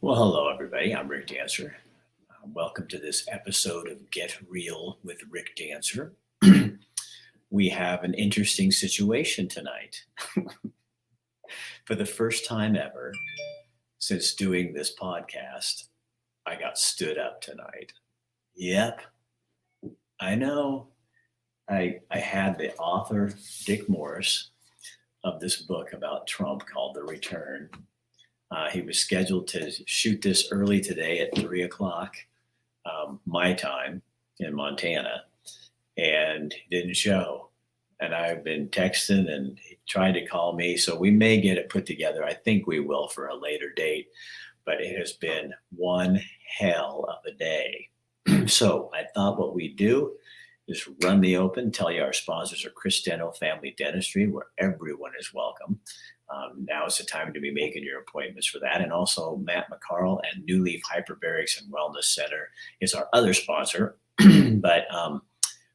Well, hello, everybody. I'm Rick Dancer. Welcome to this episode of Get Real with Rick Dancer. We have an interesting situation tonight. For the first time ever since doing this podcast, I got stood up tonight. Yep, I know. I had the author, Dick Morris, of this book about Trump called The Return. He was scheduled to shoot this early today at 3 o'clock my time in Montana, and he didn't show. And I've been texting and he tried to call me, so we may get it put together. I think we will for a later date, but it has been one hell of a day. So I thought what we'd do is run the open, tell you our sponsors are Chris Dental Family Dentistry, where everyone is welcome. Now is the time to be making your appointments for that. And also Matt McCarl and New Leaf Hyperbarics and Wellness Center is our other sponsor. But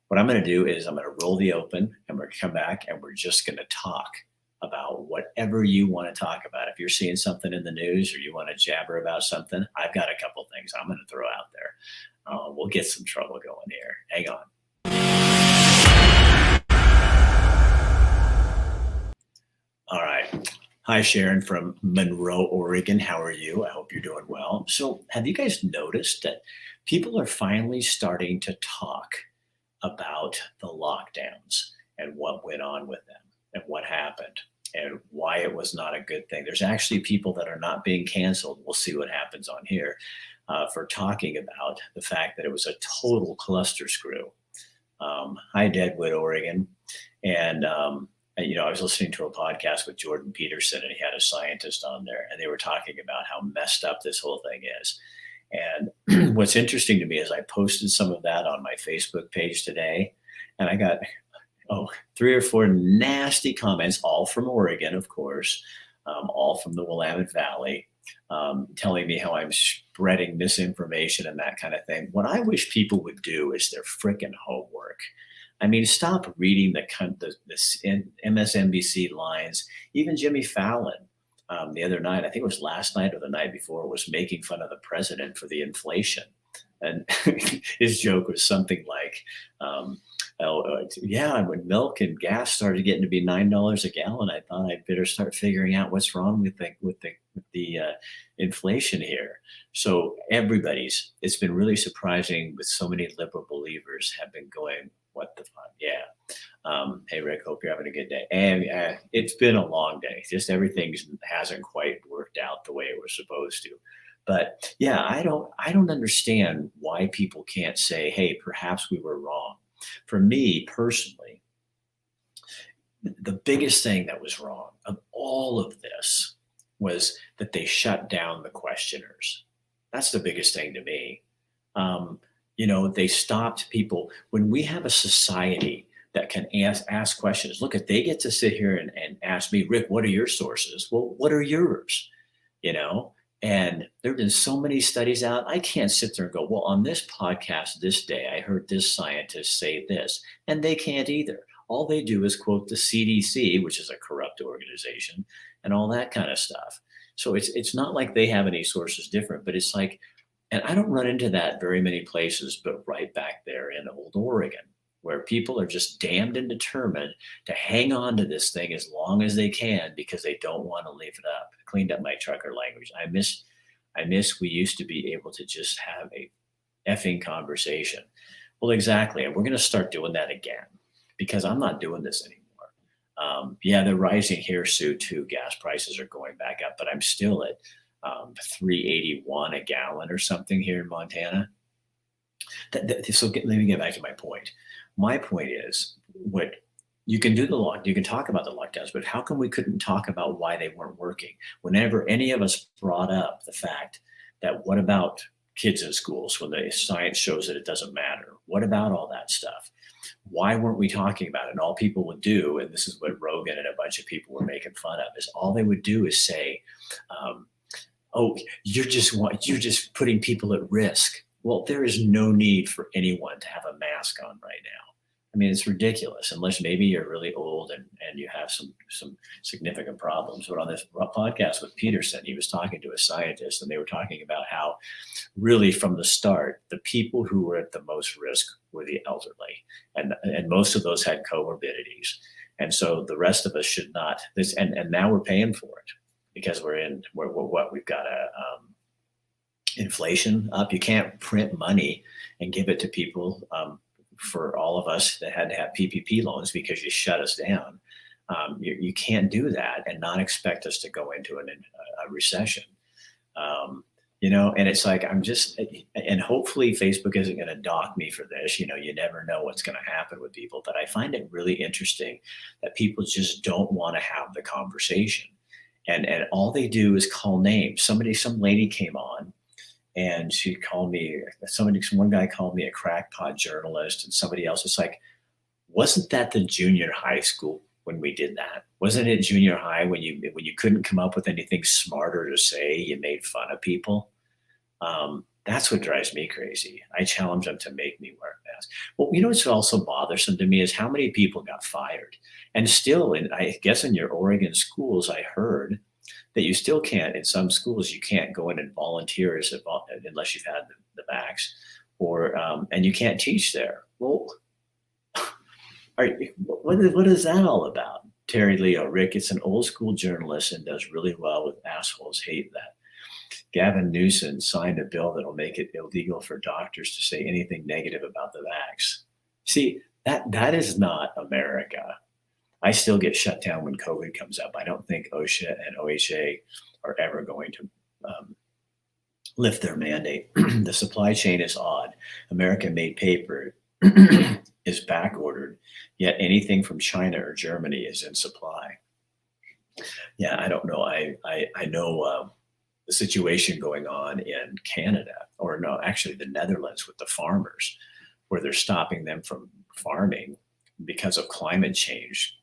what I'm going to do is I'm going to roll the open and we're going to come back and we're just going to talk about whatever you want to talk about. If you're seeing something in the news or you want to jabber about something, I've got a couple things I'm going to throw out there. We'll get some trouble going here. Hang on. All right. Hi, Sharon from Monroe, Oregon. How are you? I hope you're doing well. So, have you guys noticed that people are finally starting to talk about the lockdowns and what went on with them and what happened and why it was not a good thing? There's actually people that are not being canceled. We'll see what happens on here for talking about the fact that it was a total cluster screw. Hi, Deadwood, Oregon. And I was listening to a podcast with Jordan Peterson, and he had a scientist on there, and they were talking about how messed up this whole thing is. And what's interesting to me is I posted some of that on my Facebook page today, and I got 3 or 4 nasty comments, all from Oregon, of course, all from the Willamette Valley, telling me how I'm spreading misinformation and that kind of thing. What I wish people would do is their freaking homework. I mean, stop reading the MSNBC lines. Even Jimmy Fallon the other night, I think it was last night or the night before, was making fun of the president for the inflation. And his joke was something like, when milk and gas started getting to be $9 a gallon, I thought I'd better start figuring out what's wrong with the inflation here. So it's been really surprising with so many liberal believers have been going, what the fuck? Yeah. Hey, Rick, hope you're having a good day. And it's been a long day. Just everything hasn't quite worked out the way it was supposed to. But yeah, I don't understand why people can't say, hey, perhaps we were wrong. For me personally, the biggest thing that was wrong of all of this was that they shut down the questioners. That's the biggest thing to me. They stopped people. When we have a society that can ask questions, look, if they get to sit here and ask me, Rick, what are your sources? Well, what are yours? And there have been so many studies out. I can't sit there and go, well, on this podcast this day, I heard this scientist say this, and they can't either. All they do is quote the CDC, which is a corrupt organization, and all that kind of stuff. So it's not like they have any sources different, but it's like, and I don't run into that very many places, but right back there in old Oregon, where people are just damned and determined to hang on to this thing as long as they can because they don't want to leave it up. I cleaned up my trucker language. I miss we used to be able to just have a effing conversation. Well, exactly. And we're going to start doing that again because I'm not doing this anymore. They're rising here, Sue, too. Gas prices are going back up, but I'm still at $3.81 a gallon or something here in Montana. Let me get back to my point. My point is, what you can do you can talk about the lockdowns, but how come we couldn't talk about why they weren't working? Whenever any of us brought up the fact that what about kids in schools when the science shows that it doesn't matter? What about all that stuff? Why weren't we talking about it? And all people would do, and this is what Rogan and a bunch of people were making fun of, is all they would do is say, you're just putting people at risk. Well, there is no need for anyone to have a mask on right now. I mean, it's ridiculous unless maybe you're really old and you have some significant problems. But on this podcast with Peterson, he was talking to a scientist, and they were talking about how really from the start, the people who were at the most risk were the elderly, and most of those had comorbidities. And so the rest of us should not. This and now we're paying for it because we're what we've got a inflation up. You can't print money and give it to people. For all of us that had to have PPP loans because you shut us down. You can't do that and not expect us to go into a recession. And it's like, and hopefully Facebook isn't going to dock me for this. You never know what's going to happen with people, but I find it really interesting that people just don't want to have the conversation. And all they do is call names. Some lady came on, and she called me, one guy called me a crackpot journalist, and somebody else. It's like, wasn't that the junior high school when we did that? Wasn't it junior high when you couldn't come up with anything smarter to say, you made fun of people? That's what drives me crazy. I challenge them to make me wear a mask. Well, what's also bothersome to me is how many people got fired. And still, I guess in your Oregon schools, I heard that you still can't, in some schools, you can't go in and volunteer unless you've had the vax, and you can't teach there. Well, what is that all about? Terry Leo, Rick, it's an old school journalist and does really well with assholes. Hate that. Gavin Newsom signed a bill that'll make it illegal for doctors to say anything negative about the vax. See, that is not America. I still get shut down when COVID comes up. I don't think OSHA and OHA are ever going to lift their mandate. The supply chain is odd. American-made paper is back ordered, yet anything from China or Germany is in supply. Yeah, I don't know. I know the situation going on in Canada, or no, actually the Netherlands with the farmers, where they're stopping them from farming because of climate change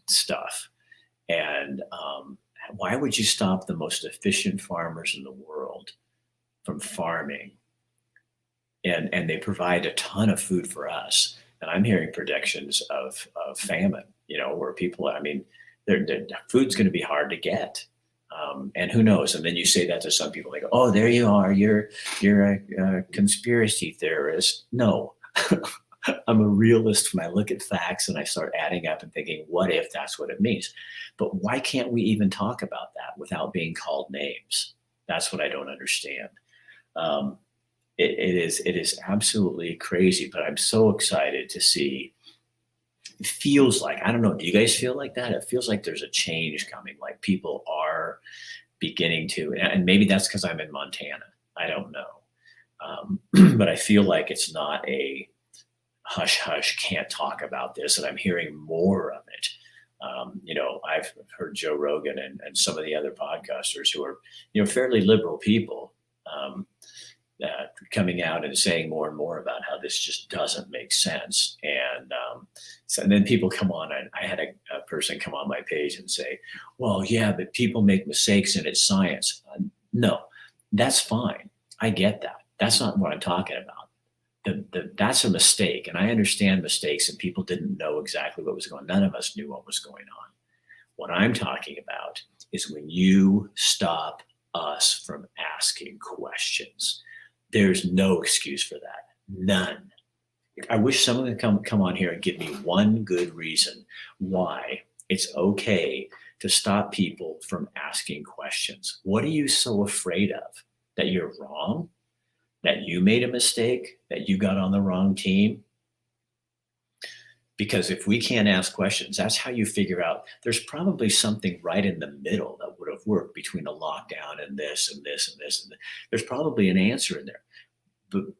stuff. And why would you stop the most efficient farmers in the world from farming? And they provide a ton of food for us. And I'm hearing predictions of famine, where people, their food's going to be hard to get. And who knows? And then you say that to some people, they go, "Oh, there you are. You're a conspiracy theorist." No, I'm a realist when I look at facts and I start adding up and thinking, what if that's what it means? But why can't we even talk about that without being called names? That's what I don't understand. It is absolutely crazy, but I'm so excited to see. It feels like, I don't know, do you guys feel like that? It feels like there's a change coming, like people are beginning to, and maybe that's because I'm in Montana. I don't know. But I feel like it's not a hush hush, can't talk about this, and I'm hearing more of it. I've heard Joe Rogan and some of the other podcasters who are fairly liberal people coming out and saying more and more about how this just doesn't make sense. And then people come on, and I had a person come on my page and say, "Well, yeah, but people make mistakes and it's science." No, that's fine. I get that. That's not what I'm talking about. That's a mistake, and I understand mistakes, and people didn't know exactly what was going on. None of us knew what was going on. What I'm talking about is when you stop us from asking questions. There's no excuse for that. None. I wish someone would come on here and give me one good reason why it's okay to stop people from asking questions. What are you so afraid of? That you're wrong? That you made a mistake? That you got on the wrong team? Because if we can't ask questions, that's how you figure out there's probably something right in the middle that would have worked between a lockdown and this and this and this. And there's probably an answer in there.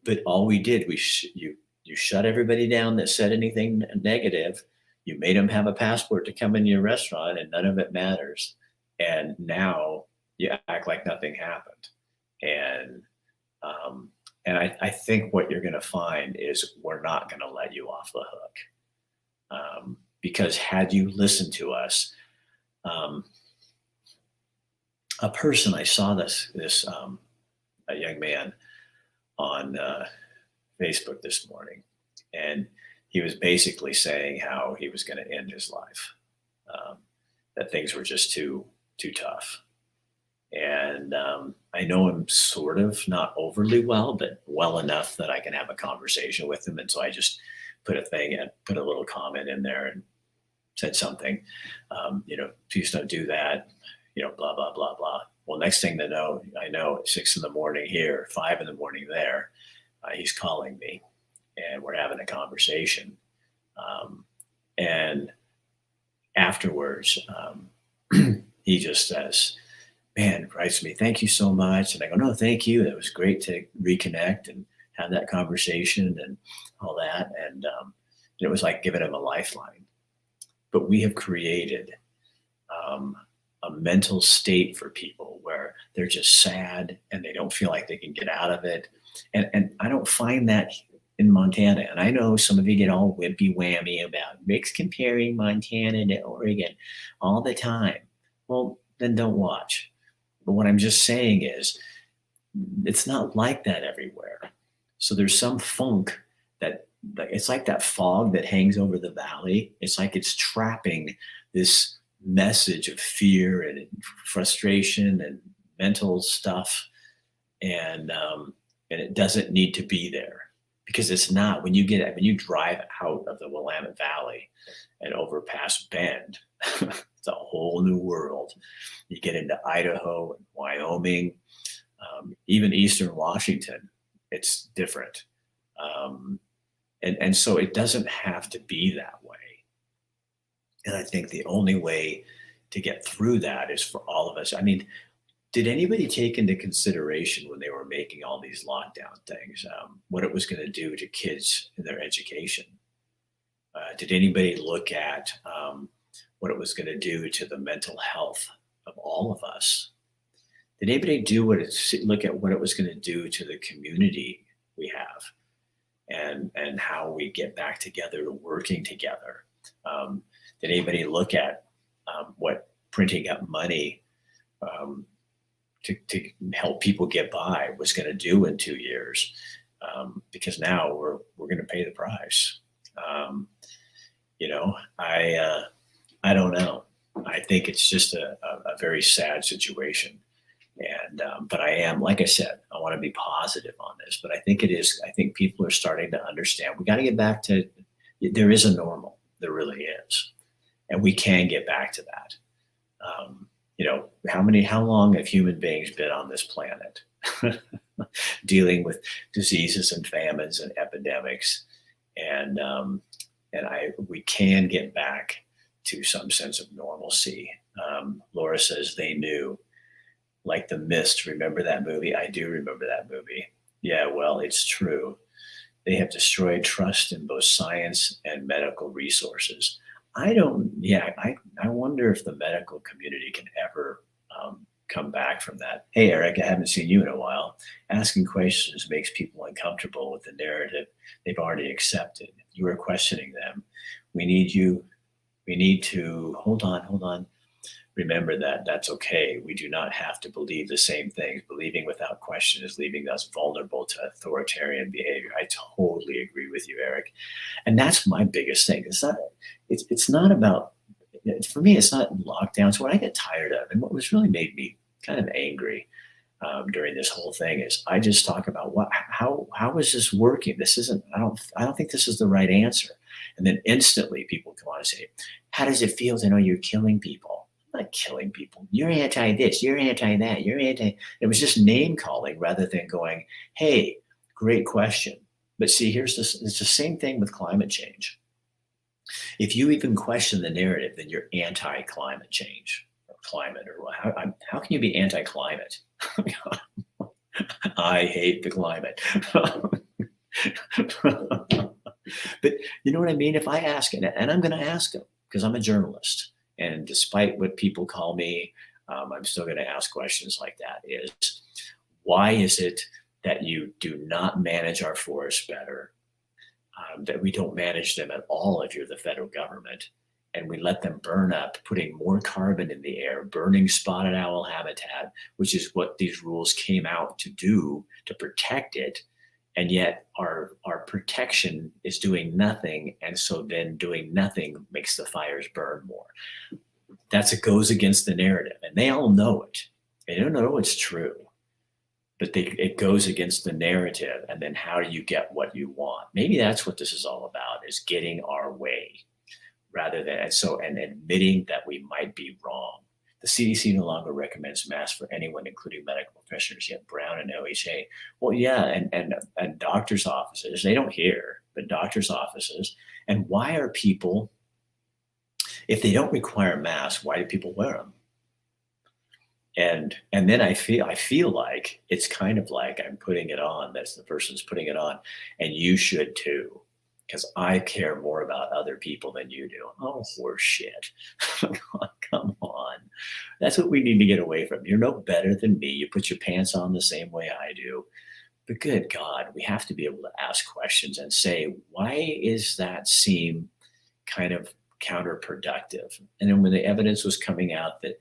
But all we did, you shut everybody down that said anything negative. You made them have a passport to come in your restaurant, and none of it matters. And now you act like nothing happened. And I think what you're going to find is we're not going to let you off the hook. Because had you listened to us, a person, I saw this a young man on Facebook this morning, and he was basically saying how he was going to end his life, um, that things were just too tough. And I know him sort of not overly well, but well enough that I can have a conversation with him. And so I just put a little comment in there and said something, please don't do that, blah, blah, blah, blah. Well, next thing to know, I know at 6 in the morning here, 5 in the morning there, he's calling me and we're having a conversation. And afterwards, he just says, man, writes to me, thank you so much. And I go, no, thank you. It was great to reconnect and have that conversation and all that. And it was like giving him a lifeline. But we have created um, a mental state for people where they're just sad and they don't feel like they can get out of it. And I don't find that in Montana. And I know some of you get all wimpy whammy about Rick's comparing Montana to Oregon all the time. Well, then don't watch. But what I'm just saying is, it's not like that everywhere. So there's some funk that it's like that fog that hangs over the valley. It's like it's trapping this message of fear and frustration and mental stuff, and it doesn't need to be there because it's not. When you drive out of the Willamette Valley and over past Bend, it's a whole new world. You get into Idaho and Wyoming, even Eastern Washington, it's different. And so it doesn't have to be that way. And I think the only way to get through that is for all of us. I mean, did anybody take into consideration when they were making all these lockdown things, what it was going to do to kids in their education? Did anybody look at what it was going to do to the mental health of all of us? Did anybody look at what it was going to do to the community we have, and how we get back together, working together? Did anybody look at what printing up money to help people get by was going to do in 2 years? Because now we're going to pay the price. I don't know. I think it's just a very sad situation. And but I am, like I said, I want to be positive on this. But I think it is. I think people are starting to understand. We got to get back to. There is a normal. There really is, and we can get back to that. How long have human beings been on this planet, dealing with diseases and famines and epidemics, and we can get back to some sense of normalcy. Laura says they knew. Like The Mist, remember that movie? I do remember that movie. Yeah, well, it's true. They have destroyed trust in both science and medical resources. I wonder if the medical community can ever come back from that. Hey, Eric, I haven't seen you in a while. Asking questions makes people uncomfortable with the narrative they've already accepted. You are questioning them. We need you. We need to, hold on. Remember that that's okay. We do not have to believe the same things. Believing without question is leaving us vulnerable to authoritarian behavior. I totally agree with you, Eric. And that's my biggest thing. It's not about, for me, it's not lockdowns. What I get tired of, and what was really made me kind of angry during this whole thing, is I just talk about how is this working? This isn't, I don't think this is the right answer. And then instantly people come on and say, how does it feel to know you're killing people? Not killing people. You're anti this, you're anti that, you're anti. It was just name calling rather than going, hey, great question. But see, it's the same thing with climate change. If you even question the narrative, then you're anti climate change or climate, or how can you be anti climate? I hate the climate. But you know what I mean? If I ask, and I'm going to ask them because I'm a journalist. And despite what people call me, I'm still going to ask questions like that. Why is it that you do not manage our forests better? That we don't manage them at all if you're the federal government, and we let them burn up, putting more carbon in the air, burning spotted owl habitat, which is what these rules came out to do, to protect it. And yet our protection is doing nothing. And so then doing nothing makes the fires burn more. It goes against the narrative, and they all know it. They don't know it's true, but it goes against the narrative. And then how do you get what you want? Maybe that's what this is all about, is getting our way rather than, and admitting that we might be wrong. The CDC no longer recommends masks for anyone, including medical professionals, yet Brown and OHA. Well, yeah, and doctors' offices, they don't hear, but doctors' offices. And why are people, if they don't require masks, why do people wear them? And then I feel like it's kind of like I'm putting it on. That's the person's putting it on, and you should too, because I care more about other people than you do. Oh, horse shit! Come on, that's what we need to get away from. You're no better than me. You put your pants on the same way I do. But good God, we have to be able to ask questions and say, why is that seem kind of counterproductive? And then when the evidence was coming out that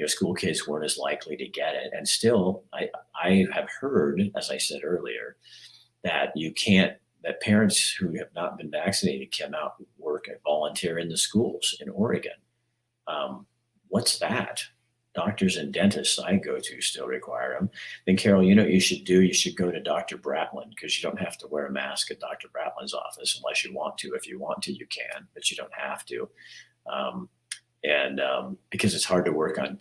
school kids weren't as likely to get it, and still I have heard, as I said earlier, that that parents who have not been vaccinated cannot work and volunteer in the schools in Oregon. What's that? Doctors and dentists I go to still require them. Then Carol, what you should do? You should go to Dr. Bratland, because you don't have to wear a mask at Dr. Bratland's office unless you want to. If you want to, you can, but you don't have to. Because it's hard to work on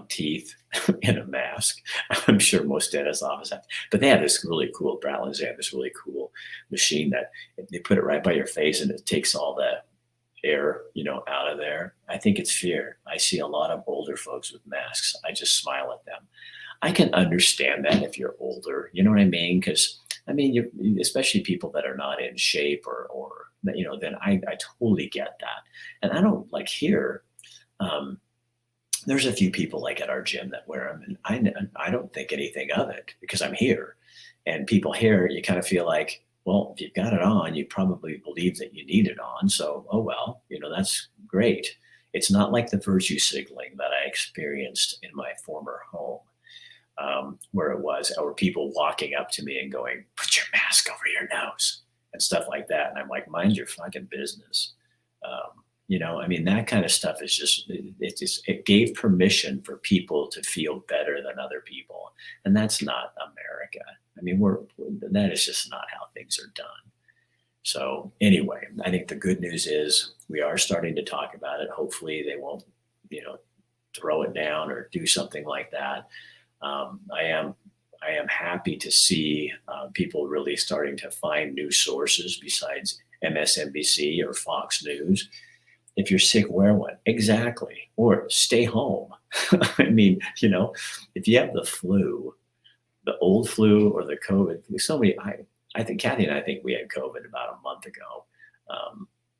teeth in a mask. I'm sure most dentist offices have, but they have this really cool, Bratland's, they have this really cool machine that they put it right by your face and it takes all the air, out of there. I think it's fear. I see a lot of older folks with masks. I just smile at them. I can understand that if you're older, you know what I mean? Because especially people that are not in shape or then I totally get that. And I don't like here. There's a few people like at our gym that wear them, and I don't think anything of it because I'm here. And people here, you kind of feel like, well, if you've got it on, you probably believe that you need it on. So, oh well, that's great. It's not like the virtue signaling that I experienced in my former home, where or people walking up to me and going, "Put your mask over your nose," and stuff like that. And I'm like, mind your fucking business. That kind of stuff is it gave permission for people to feel better than other people. And that's not America. That is just not how things are done. So anyway, I think the good news is we are starting to talk about it. Hopefully they won't, throw it down or do something like that. I am happy to see people really starting to find new sources besides MSNBC or Fox News. If you're sick, wear one. Exactly. Or stay home. If you have the flu, the old flu or the COVID, I think Kathy and I think we had COVID about a month ago.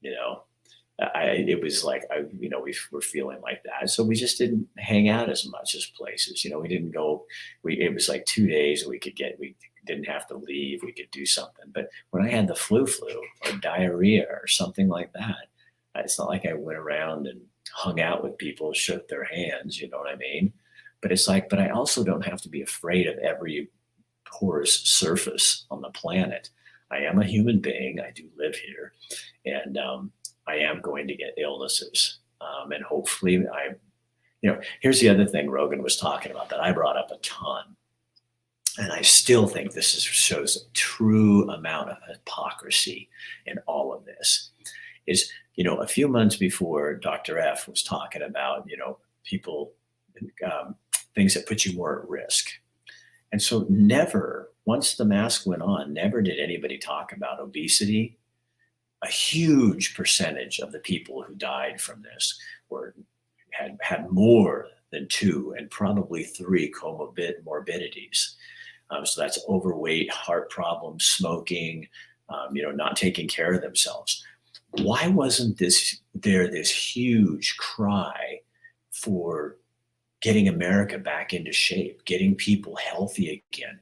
It was like, we were feeling like that. So we just didn't hang out as much as places. We didn't go, it was like 2 days we didn't have to leave. We could do something. But when I had the flu or diarrhea or something like that, it's not like I went around and hung out with people, shook their hands, you know what I mean? But it's like, but I also don't have to be afraid of every porous surface on the planet. I am a human being. I do live here. And I am going to get illnesses. And hopefully here's the other thing Rogan was talking about that I brought up a ton. And I still think this shows a true amount of hypocrisy in all of this. Is, a few months before Dr. F was talking about, people, things that put you more at risk. And so once the mask went on, never did anybody talk about obesity. A huge percentage of the people who died from this had more than 2 and probably 3 comorbidities. So that's overweight, heart problems, smoking, not taking care of themselves. Why wasn't this huge cry for getting America back into shape, getting people healthy again?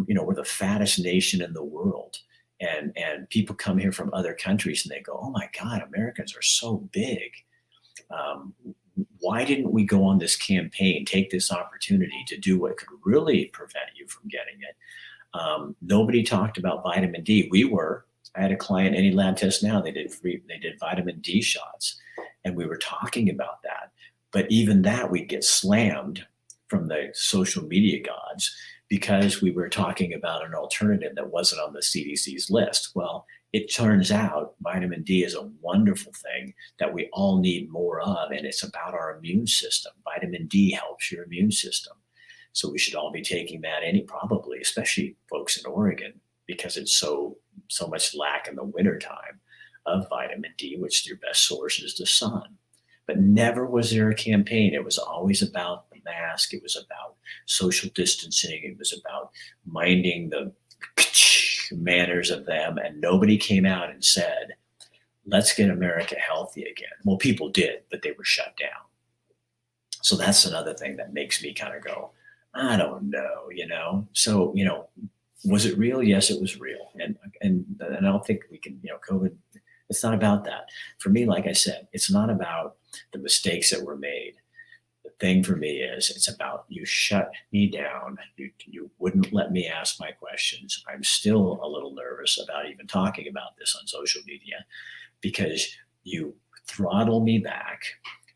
We're the fattest nation in the world. And people come here from other countries and they go, oh my God, Americans are so big. Why didn't we go on this campaign, take this opportunity to do what could really prevent you from getting it? Nobody talked about vitamin D. We were. I had a client, any lab test now, they did vitamin D shots. And we were talking about that. But even that, we'd get slammed from the social media gods because we were talking about an alternative that wasn't on the CDC's list. Well, it turns out vitamin D is a wonderful thing that we all need more of, and it's about our immune system. Vitamin D helps your immune system. So we should all be taking that probably, especially folks in Oregon, because it's so much lack in the wintertime of vitamin D, which your best source is the sun. But never was there a campaign. It was always about the mask. It was about social distancing. It was about minding the manners of them. And nobody came out and said, let's get America healthy again. Well, people did, but they were shut down. So that's another thing that makes me kind of go, I don't know. So, was it real? Yes, it was real. And I don't think we can, COVID, it's not about that. For me, like I said, it's not about the mistakes that were made. The thing for me is it's about you shut me down. You wouldn't let me ask my questions. I'm still a little nervous about even talking about this on social media because you throttle me back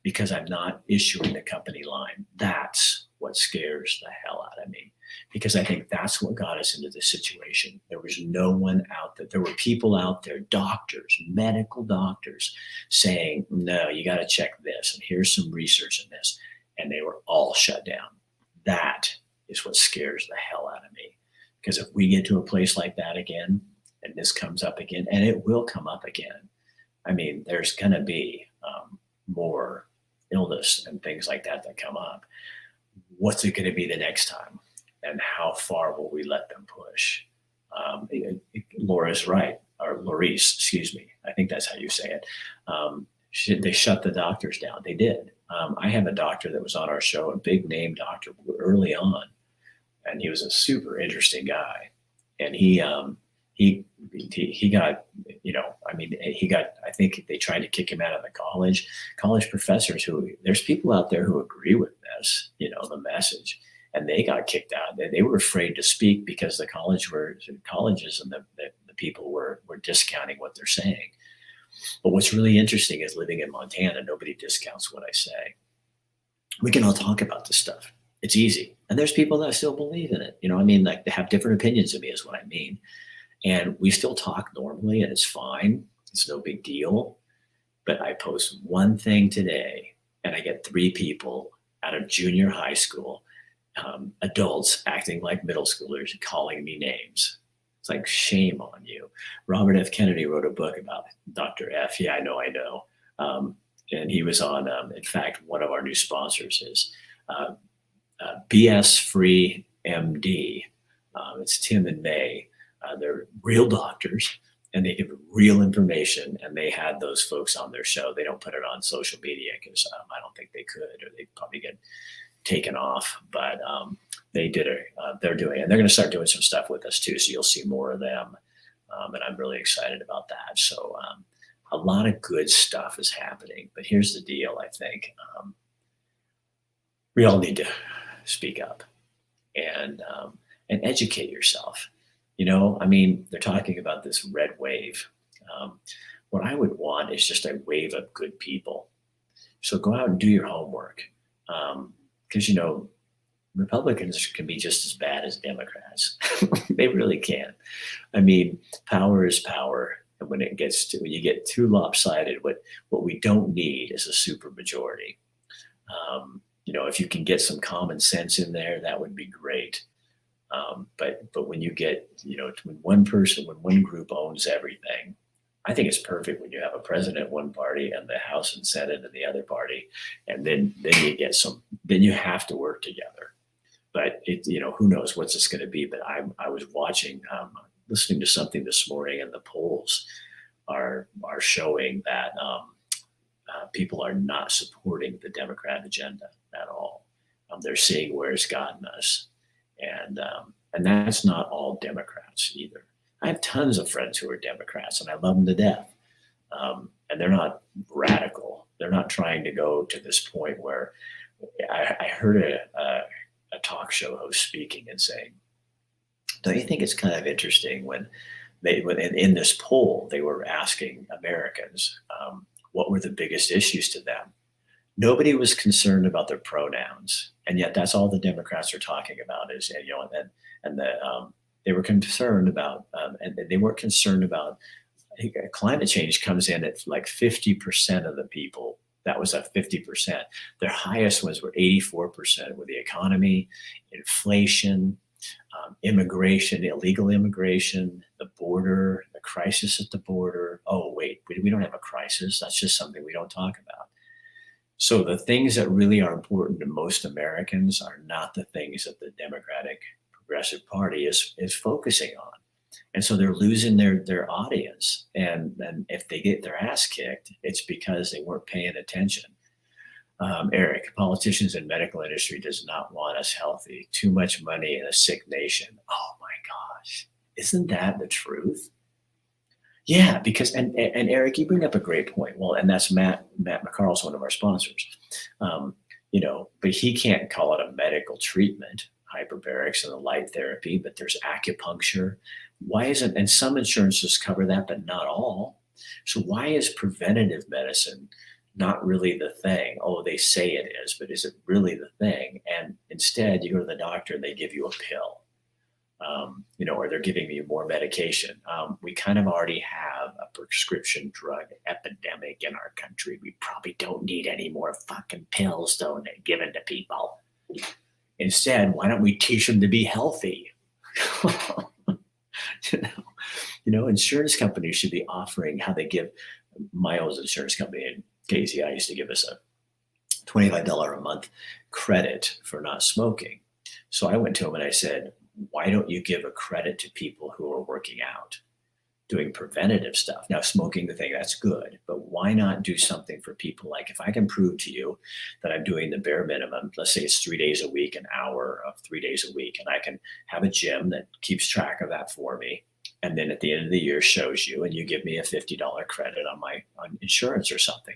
because I'm not issuing the company line. That's what scares the hell out of me, because I think that's what got us into this situation. There was no one out there. There were people out there, doctors, medical doctors, saying, no, you got to check this, and here's some research in this. And they were all shut down. That is what scares the hell out of me. Because if we get to a place like that again, and this comes up again, and it will come up again, I mean, there's going to be more illness and things like that come up. What's it going to be the next time? And how far will we let them push? Laura's right, or Lorice, excuse me. I think that's how you say it. They shut the doctors down. They did. I have a doctor that was on our show, a big name doctor early on, and he was a super interesting guy. And he got, I think they tried to kick him out of the college professors there's people out there who agree with this, the message, and they got kicked out. They were afraid to speak because the colleges and the people were discounting what they're saying. But what's really interesting is living in Montana, nobody discounts what I say. We can all talk about this stuff. It's easy. And there's people that still believe in it. Like they have different opinions of me is what I mean. And we still talk normally and it's fine. It's no big deal. But I post one thing today and I get 3 people out of junior high school, adults acting like middle schoolers and calling me names. It's like, shame on you. Robert F. Kennedy wrote a book about Dr. F. Yeah, I know. And he was on, in fact, one of our new sponsors is BS Free MD. It's Tim and May. They're real doctors and they give real information, and they had those folks on their show. They don't put it on social media because I don't think they could, or they'd probably get taken off, but they did it. They're doing it. And they're going to start doing some stuff with us too. So you'll see more of them. And I'm really excited about that. So a lot of good stuff is happening, but here's the deal. I think we all need to speak up and educate yourself. They're talking about this red wave. What I would want is just a wave of good people. So go out and do your homework. Because, Republicans can be just as bad as Democrats. They really can. Power is power. And when you get too lopsided, what we don't need is a super majority. If you can get some common sense in there, that would be great. But when you get, when one group owns everything, I think it's perfect when you have a president one party and the House and Senate and the other party, and then you have to work together. But who knows what's this going to be? But I was listening to something this morning, and the polls are showing that people are not supporting the Democrat agenda at all. They're seeing where it's gotten us, and that's not all Democrats either. I have tons of friends who are Democrats, and I love them to death. And they're not radical. They're not trying to go to this point where I heard a talk show host speaking and saying, don't you think it's kind of interesting when in this poll, they were asking Americans what were the biggest issues to them. Nobody was concerned about their pronouns, and yet that's all the Democrats are talking about. Is and the they were concerned about, and they weren't concerned about climate change comes in at like 50% of the people. That was at 50%. Their highest ones were 84% with the economy, inflation, immigration, illegal immigration, the border, the crisis at the border. Oh, wait, we don't have a crisis. That's just something we don't talk about. So the things that really are important to most Americans are not the things that the Democratic Progressive Party is focusing on. And so they're losing their audience. And if they get their ass kicked, it's because they weren't paying attention. Eric, politicians and medical industry does not want us healthy. Too much money in a sick nation. Oh my gosh. Isn't that the truth? Yeah, because and Eric, you bring up a great point. Well, and that's Matt McCarl's one of our sponsors. But he can't call it a medical treatment, hyperbarics and the light therapy, but there's acupuncture. Why isn't, and some insurances cover that, but not all. So why is preventative medicine not really the thing? Oh, they say it is, but is it really the thing? And instead, you go to the doctor and they give you a pill, or they're giving you more medication. We kind of already have a prescription drug epidemic in our country. We probably don't need any more fucking pills given to people. Instead, why don't we teach them to be healthy? Insurance companies should be offering how they give. My old insurance company in KZI used to give us a $25 a month credit for not smoking. So I went to them and I said, why don't you give a credit to people who are working out, doing preventative stuff? Now, smoking the thing, that's good, but why not do something for people? Like if I can prove to you that I'm doing the bare minimum, let's say it's 3 days a week, an hour of 3 days a week, and I can have a gym that keeps track of that for me. And then at the end of the year shows you, and you give me a $50 credit on insurance or something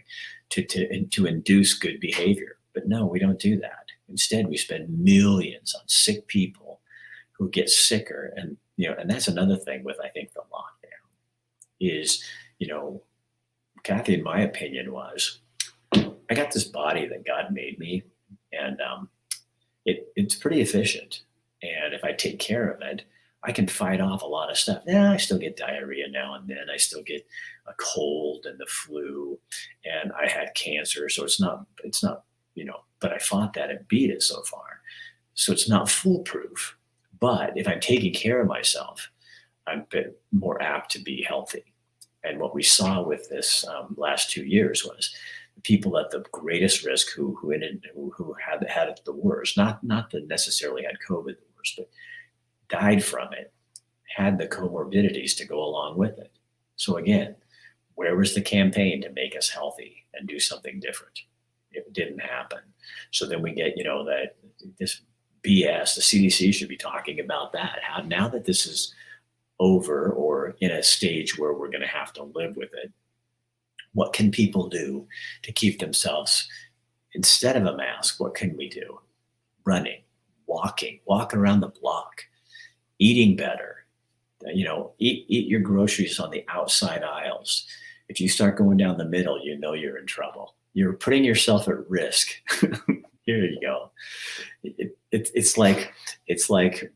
to induce good behavior. But no, we don't do that. Instead, we spend millions on sick people who get sicker. And that's another thing with, I think, the lockdown is, Kathy, in my opinion, was I got this body that God made me, and it's pretty efficient. And if I take care of it, I can fight off a lot of stuff. Yeah, I still get diarrhea now and then. I still get a cold and the flu, and I had cancer. So it's not, but I fought that and beat it so far. So it's not foolproof. But if I'm taking care of myself, I'm a bit more apt to be healthy. And what we saw with this last 2 years was the people at the greatest risk who had it the worst, not that necessarily had COVID the worst, but died from it, had the comorbidities to go along with it. So again, where was the campaign to make us healthy and do something different? It didn't happen. So then we get, that this BS, the CDC should be talking about that. How now that this is over or in a stage where we're going to have to live with it, what can people do to keep themselves, instead of a mask, what can we do? Running, walking around the block, eating better, eat your groceries on the outside aisles. If you start going down the middle, you're in trouble. You're putting yourself at risk. Here you go. It's like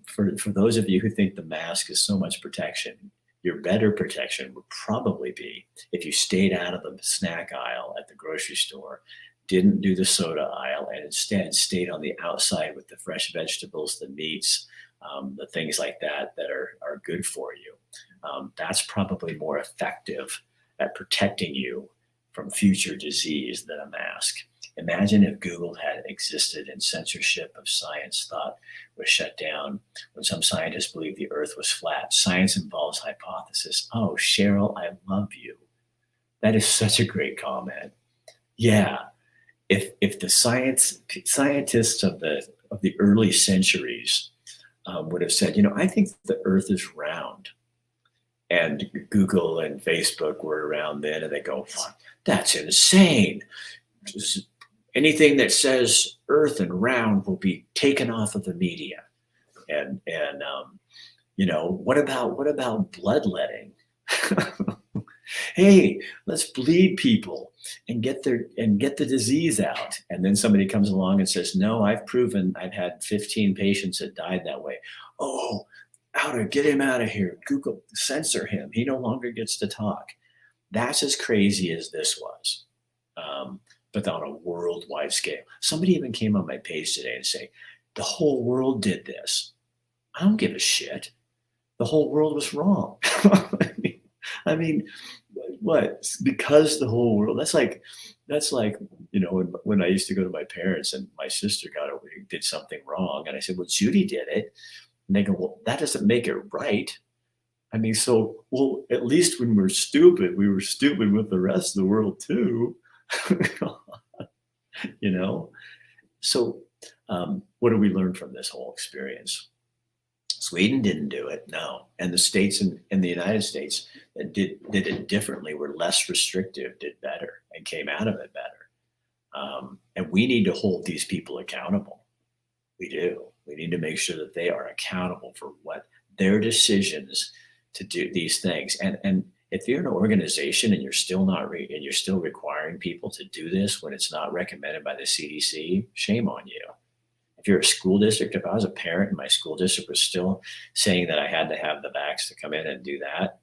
for those of you who think the mask is so much protection, your better protection would probably be if you stayed out of the snack aisle at the grocery store, didn't do the soda aisle, and instead stayed on the outside with the fresh vegetables, the meats, the things like that are good for you. That's probably more effective at protecting you from future disease than a mask. Imagine if Google had existed and censorship of science thought was shut down when some scientists believed the earth was flat. Science involves hypothesis. Oh, Cheryl, I love you. That is such a great comment. Yeah. If the scientists of the early centuries would have said, I think the earth is round, and Google and Facebook were around then, and they go, that's insane. Anything that says earth and round will be taken off of the media. And What about bloodletting? Hey, let's bleed people and get the disease out. And then somebody comes along and says, no, I've had 15 patients that died that way. Oh, get him out of here. Google, censor him. He no longer gets to talk. That's as crazy as this was. But on a worldwide scale. Somebody even came on my page today and say, the whole world did this. I don't give a shit. The whole world was wrong. I mean, what? Because the whole world, that's like, when I used to go to my parents and my sister did something wrong. And I said, well, Judy did it. And they go, well, that doesn't make it right. I mean, at least when we're stupid, we were stupid with the rest of the world too. So what do we learn from this whole experience? Sweden didn't do it, no. And the states in the United States that did it differently, were less restrictive, did better, and came out of it better. And we need to hold these people accountable. We do. We need to make sure that they are accountable for what their decisions to do these things. And if you're an organization and you're still you're still requiring people to do this when it's not recommended by the CDC, shame on you. If you're a school district, if I was a parent and my school district was still saying that I had to have the vax to come in and do that,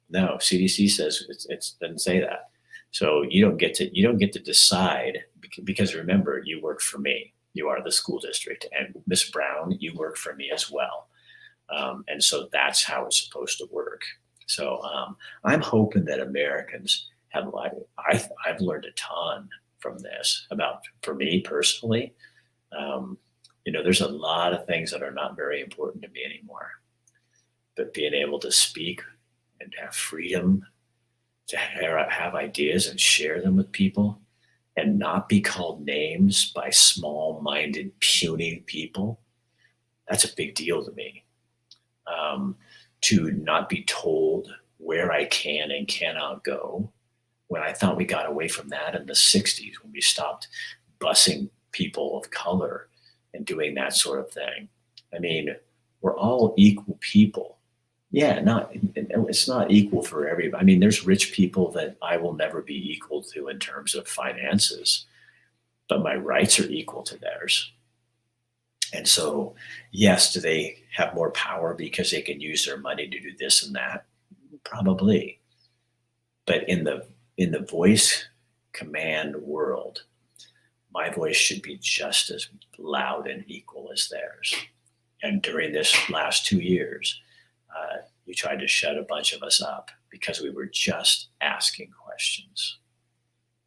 no, CDC says it doesn't say that. So you don't get to decide, because remember, you work for me. You are the school district, and Miss Brown, you work for me as well. And so that's how it's supposed to work. So I'm hoping that Americans have, I've learned a ton from this for me personally. There's a lot of things that are not very important to me anymore, but being able to speak and have freedom to have ideas and share them with people and not be called names by small-minded, puny people, that's a big deal to me. To not be told where I can and cannot go, when I thought we got away from that in the 60s, when we stopped busing people of color and doing that sort of thing. I mean, we're all equal people. Yeah, it's not equal for everybody. I mean, there's rich people that I will never be equal to in terms of finances, but my rights are equal to theirs. And so, yes, do they have more power because they can use their money to do this and that? Probably. But in the voice command world, my voice should be just as loud and equal as theirs. And during this last 2 years, you tried to shut a bunch of us up because we were just asking questions.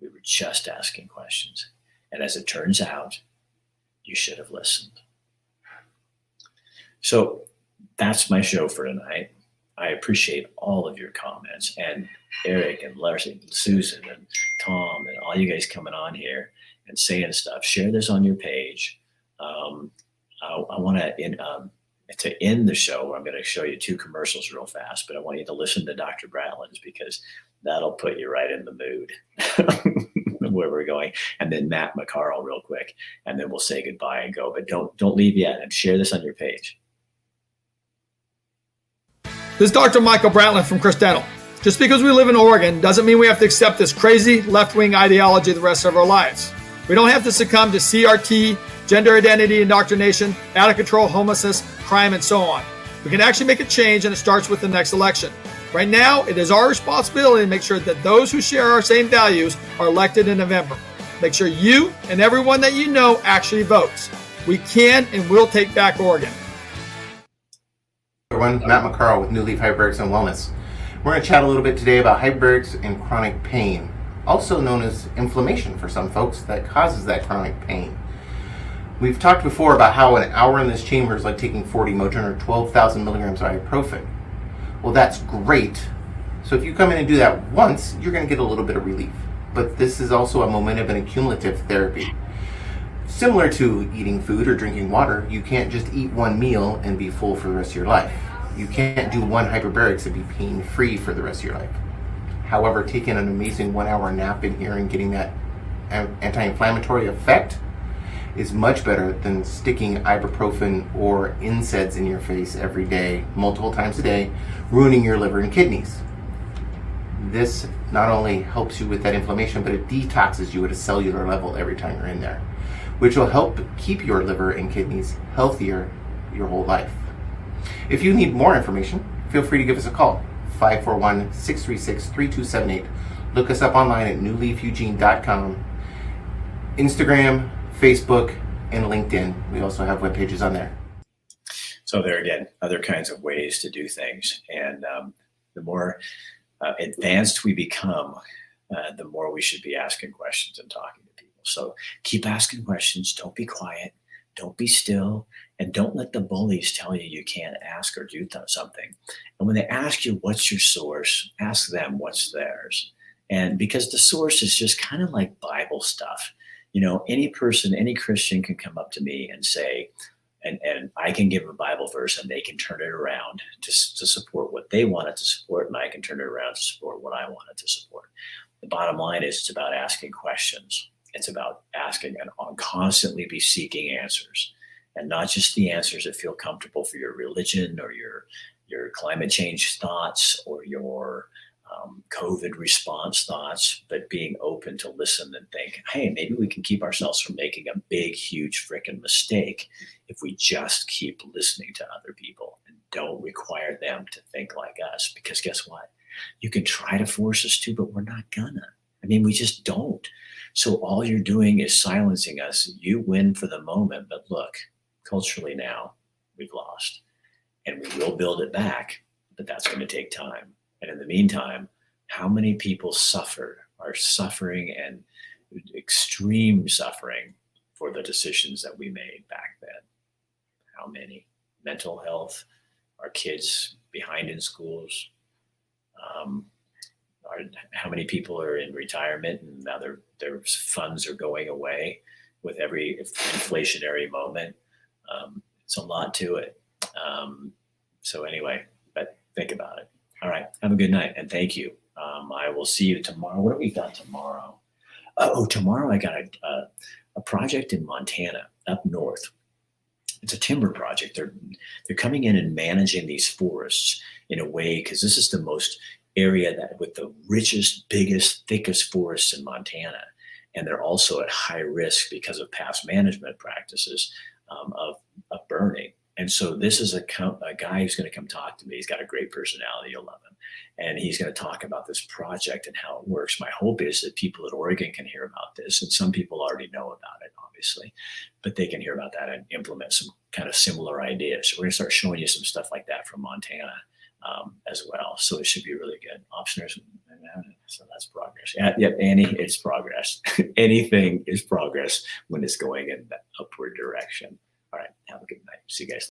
We were just asking questions. And as it turns out, you should have listened. So that's my show for tonight. I appreciate all of your comments, and Eric and Larry and Susan and Tom and all you guys coming on here and saying stuff. Share this on your page. I want to end the show. I'm going to show you 2 commercials real fast, but I want you to listen to Dr. Bratlin's, because that'll put you right in the mood where we're going. And then Matt McCarl real quick, and then we'll say goodbye and go. But don't leave yet, and share this on your page. This is Dr. Michael Bratlin from Chris Dental. Just because we live in Oregon doesn't mean we have to accept this crazy left-wing ideology the rest of our lives. We don't have to succumb to CRT, gender identity indoctrination, out-of-control homelessness, crime, and so on. We can actually make a change, and it starts with the next election. Right now, it is our responsibility to make sure that those who share our same values are elected in November. Make sure you and everyone that you know actually votes. We can and will take back Oregon. Everyone, Matt McCarl with New Leaf Hyperbarics and Wellness. We're going to chat a little bit today about hyperbarics and chronic pain, also known as inflammation for some folks, that causes that chronic pain. We've talked before about how an hour in this chamber is like taking 40 Motrin or 12,000 milligrams of ibuprofen. Well, that's great. So if you come in and do that once, you're going to get a little bit of relief. But this is also a momentum and a cumulative therapy. Similar to eating food or drinking water, you can't just eat one meal and be full for the rest of your life. You can't do one hyperbarics and be pain-free for the rest of your life. However, taking an amazing 1 hour nap in here and getting that anti-inflammatory effect is much better than sticking ibuprofen or NSAIDs in your face every day, multiple times a day, ruining your liver and kidneys. This not only helps you with that inflammation, but it detoxes you at a cellular level every time you're in there, which will help keep your liver and kidneys healthier your whole life. If you need more information, feel free to give us a call, 541-636-3278. Look us up online at newleafeugene.com, Instagram, Facebook, and LinkedIn. We also have web pages on there. So there again, other kinds of ways to do things. And the more advanced we become, the more we should be asking questions and talking to people. So keep asking questions. Don't be quiet. Don't be still. And don't let the bullies tell you you can't ask or do something. And when they ask you, what's your source? Ask them what's theirs. And because the source is just kind of like Bible stuff. You know, any person, any Christian can come up to me and say, and I can give a Bible verse and they can turn it around to support what they wanted to support, and I can turn it around to support what I wanted to support. The bottom line is it's about asking questions. It's about asking and constantly be seeking answers, and not just the answers that feel comfortable for your religion or your climate change thoughts or your COVID response thoughts, but being open to listen and think, hey, maybe we can keep ourselves from making a big, huge freaking mistake if we just keep listening to other people and don't require them to think like us. Because guess what? You can try to force us to, but we're not gonna. I mean, we just don't. So all you're doing is silencing us. You win for the moment, but look, culturally now, we've lost. And we will build it back, but that's going to take time. And in the meantime, how many people are suffering and extreme suffering for the decisions that we made back then? How many? Mental health, our kids behind in schools. How many people are in retirement and now their funds are going away with every inflationary moment? It's a lot to it. So anyway, but think about it. All right. Have a good night. And thank you. I will see you tomorrow. What do we got tomorrow? Tomorrow I got a project in Montana up north. It's a timber project. They're coming in and managing these forests in a way, because this is the most area that with the richest, biggest, thickest forests in Montana. And they're also at high risk because of past management practices of burning. And so this is a guy who's going to come talk to me. He's got a great personality, you'll love him. And he's going to talk about this project and how it works. My hope is that people at Oregon can hear about this. And some people already know about it, obviously, but they can hear about that and implement some kind of similar ideas. So we're going to start showing you some stuff like that from Montana as well. So it should be really good. Optioners, so that's progress. Yep, Annie, it's progress. Anything is progress when it's going in that upward direction. All right, have a good night. See you guys later.